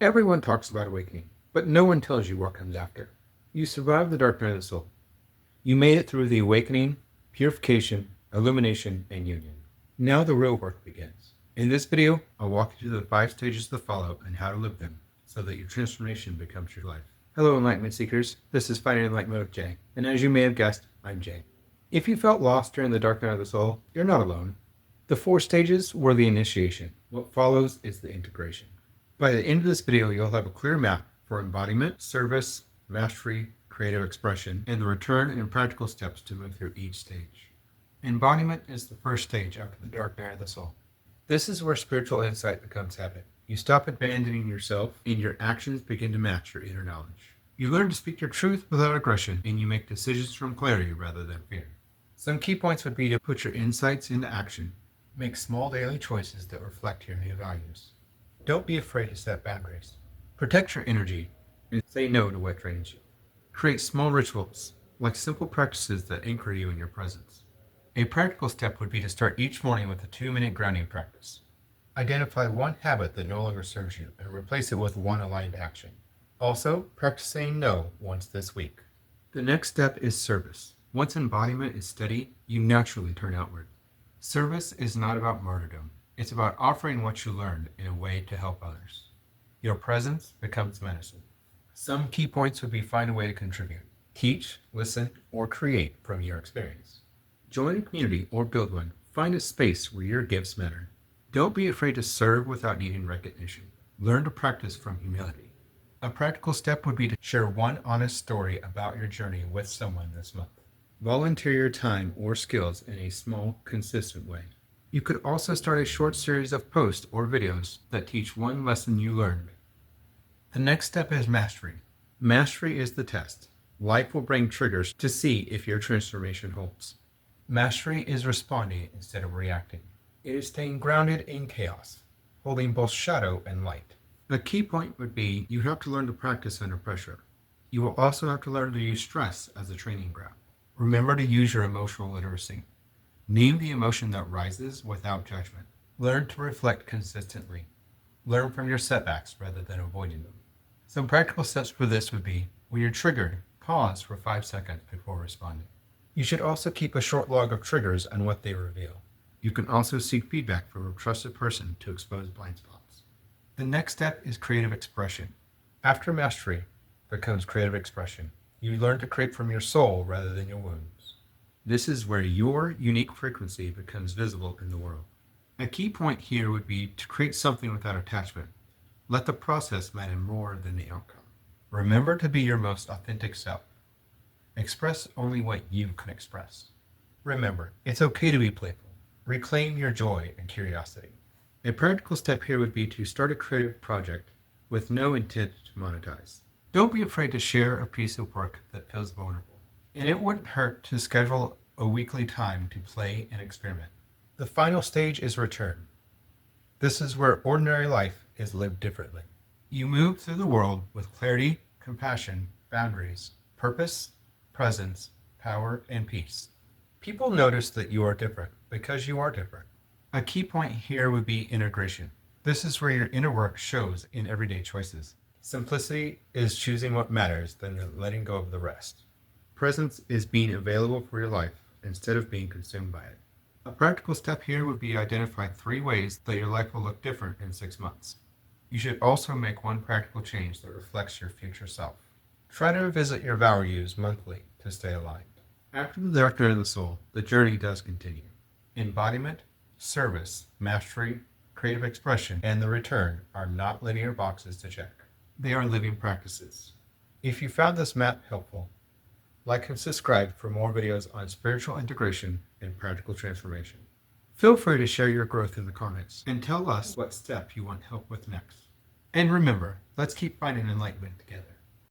Everyone talks about awakening, but no one tells you what comes after. You survived the dark night of the soul. You made it through the awakening, purification, illumination, and union. Now the real work begins. In this video, I'll walk you through the 5 stages to follow and how to live them so that your transformation becomes your life. Hello, Enlightenment Seekers. This is Finding Enlightenment with Jay. And as you may have guessed, I'm Jay. If you felt lost during the dark night of the soul, you're not alone. The 4 stages were the initiation. What follows is the integration. By the end of this video, you'll have a clear map for embodiment, service, mastery, creative expression, and the return and practical steps to move through each stage. Embodiment is the first stage after the dark night of the soul. This is where spiritual insight becomes habit. You stop abandoning yourself, and your actions begin to match your inner knowledge. You learn to speak your truth without aggression, and you make decisions from clarity rather than fear. Some key points would be to put your insights into action. Make small daily choices that reflect your new values. Don't be afraid to set boundaries. Protect your energy and say no to what drains you. Create small rituals, like simple practices that anchor you in your presence. A practical step would be to start each morning with a 2-minute grounding practice. Identify one habit that no longer serves you and replace it with one aligned action. Also, practice saying no once this week. The next step is service. Once embodiment is steady, you naturally turn outward. Service is not about martyrdom. It's about offering what you learned in a way to help others. Your presence becomes medicine. Some key points would be find a way to contribute. Teach, listen, or create from your experience. Join a community or build one. Find a space where your gifts matter. Don't be afraid to serve without needing recognition. Learn to practice from humility. A practical step would be to share one honest story about your journey with someone this month. Volunteer your time or skills in a small, consistent way. You could also start a short series of posts or videos that teach one lesson you learned. The next step is mastery. Mastery is the test. Life will bring triggers to see if your transformation holds. Mastery is responding instead of reacting. It is staying grounded in chaos, holding both shadow and light. A key point would be you have to learn to practice under pressure. You will also have to learn to use stress as a training ground. Remember to use your emotional literacy. Name the emotion that rises without judgment. Learn to reflect consistently. Learn from your setbacks rather than avoiding them. Some practical steps for this would be, when you're triggered, pause for 5 seconds before responding. You should also keep a short log of triggers and what they reveal. You can also seek feedback from a trusted person to expose blind spots. The next step is creative expression. After mastery becomes creative expression. You learn to create from your soul rather than your wounds. This is where your unique frequency becomes visible in the world. A key point here would be to create something without attachment. Let the process matter more than the outcome. Remember to be your most authentic self. Express only what you can express. Remember, it's okay to be playful. Reclaim your joy and curiosity. A practical step here would be to start a creative project with no intent to monetize. Don't be afraid to share a piece of work that feels vulnerable. And it wouldn't hurt to schedule a weekly time to play and experiment. The final stage is return. This is where ordinary life is lived differently. You move through the world with clarity, compassion, boundaries, purpose, presence, power, and peace. People notice that you are different because you are different. A key point here would be integration. This is where your inner work shows in everyday choices. Simplicity is choosing what matters, then letting go of the rest. Presence is being available for your life instead of being consumed by it. A practical step here would be identify 3 ways that your life will look different in 6 months. You should also make one practical change that reflects your future self. Try to revisit your values monthly to stay aligned. After the dark night of the soul, the journey does continue. Embodiment, service, mastery, creative expression, and the return are not linear boxes to check. They are living practices. If you found this map helpful, like and subscribe for more videos on spiritual integration and practical transformation. Feel free to share your growth in the comments and tell us what step you want help with next. And remember, let's keep finding enlightenment together.